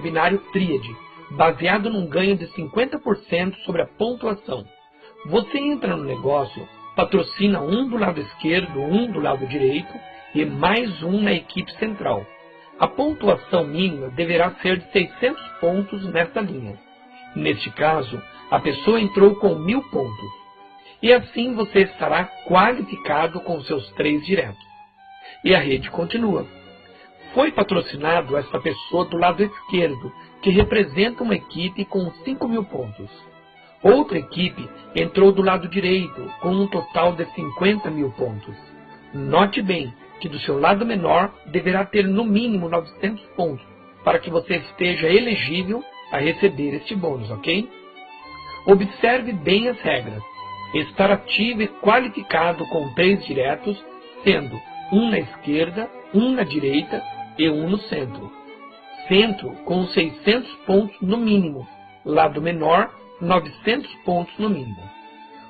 binário tríade, baseado num ganho de 50% sobre a pontuação. Você entra no negócio, patrocina um do lado esquerdo, um do lado direito e mais um na equipe central. A pontuação mínima deverá ser de 600 pontos nesta linha. Neste caso, a pessoa entrou com 1000 pontos. E assim você estará qualificado com seus 3 diretos. E a rede continua. Foi patrocinado esta pessoa do lado esquerdo, que representa uma equipe com 5.000 pontos. Outra equipe entrou do lado direito, com um total de 50.000 pontos. Note bem que do seu lado menor deverá ter no mínimo 900 pontos, para que você esteja elegível a receber este bônus, ok? Observe bem as regras. Estar ativo e qualificado com 3 diretos, sendo um na esquerda, um na direita e um no centro. Centro com 600 pontos no mínimo, lado menor 900 pontos no mínimo.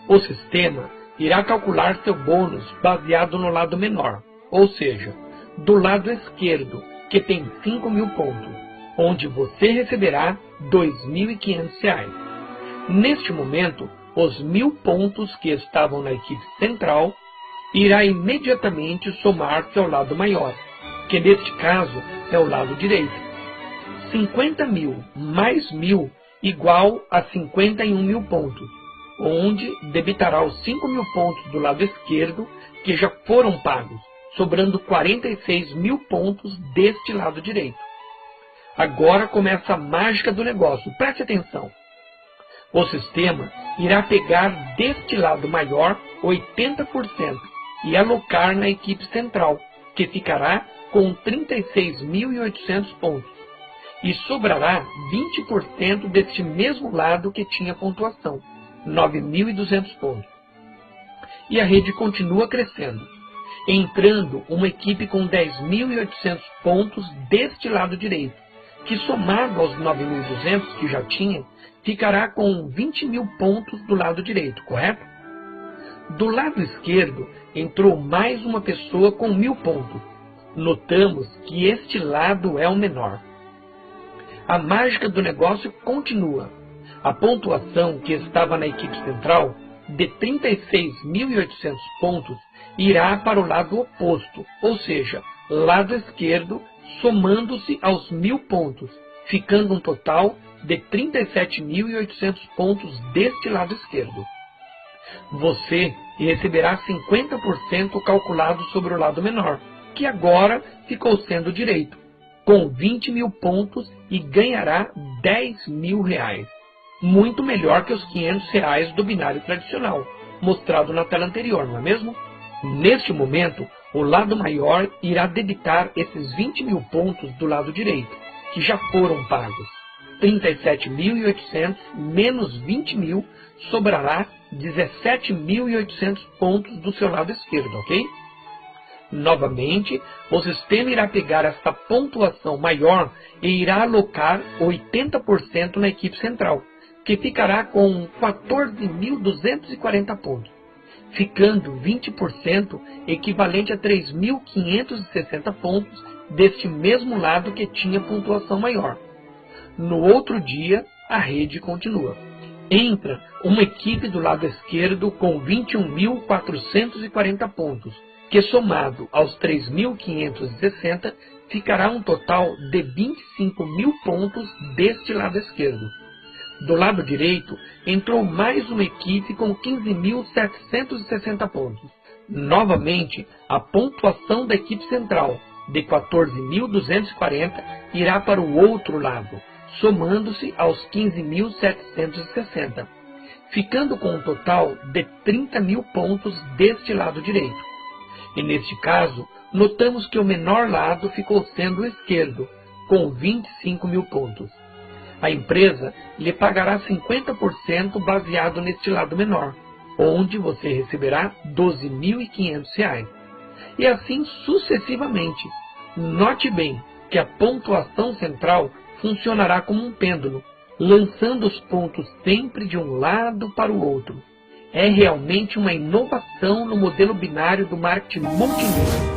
O sistema irá calcular seu bônus baseado no lado menor, ou seja, do lado esquerdo, que tem 5.000 pontos, onde você receberá R$ 2.500. Neste momento, os 1.000 pontos que estavam na equipe central irá imediatamente somar-se ao lado maior, que neste caso é o lado direito. 50.000 mais 1.000 igual a 51.000 pontos, onde debitará os 5.000 pontos do lado esquerdo que já foram pagos, sobrando 46.000 pontos deste lado direito. Agora começa a mágica do negócio, preste atenção. O sistema irá pegar deste lado maior 80% e alocar na equipe central, que ficará com 36.800 pontos, e sobrará 20% deste mesmo lado que tinha pontuação, 9.200 pontos. E a rede continua crescendo, entrando uma equipe com 10.800 pontos deste lado direito, que somado aos 9.200 que já tinha, ficará com 20.000 pontos do lado direito, correto? Do lado esquerdo, entrou mais uma pessoa com 1.000 pontos. Notamos que este lado é o menor. A mágica do negócio continua. A pontuação que estava na equipe central, de 36.800 pontos, irá para o lado oposto, ou seja, lado esquerdo, somando-se aos 1.000 pontos, ficando um total de 37.800 pontos deste lado esquerdo. Você receberá 50% calculado sobre o lado menor, que agora ficou sendo direito, com 20.000 pontos e ganhará R$10.000. Muito melhor que os R$500 do binário tradicional, mostrado na tela anterior, não é mesmo? Neste momento, o lado maior irá debitar esses 20.000 pontos do lado direito, que já foram pagos. 37.800 menos 20.000 sobrará 17.800 pontos do seu lado esquerdo, ok? Novamente, o sistema irá pegar esta pontuação maior e irá alocar 80% na equipe central, que ficará com 14.240 pontos, ficando 20% equivalente a 3.560 pontos deste mesmo lado que tinha pontuação maior. No outro dia, a rede continua. Entra uma equipe do lado esquerdo com 21.440 pontos, que somado aos 3.560 ficará um total de 25.000 pontos deste lado esquerdo. Do lado direito, entrou mais uma equipe com 15.760 pontos. Novamente, a pontuação da equipe central, de 14.240, irá para o outro lado, somando-se aos 15.760, ficando com um total de 30.000 pontos deste lado direito. E neste caso, notamos que o menor lado ficou sendo o esquerdo, com 25.000 pontos. A empresa lhe pagará 50% baseado neste lado menor, onde você receberá R$12.500. E assim sucessivamente. Note bem que a pontuação central funcionará como um pêndulo, lançando os pontos sempre de um lado para o outro. É realmente uma inovação no modelo binário do marketing multinível.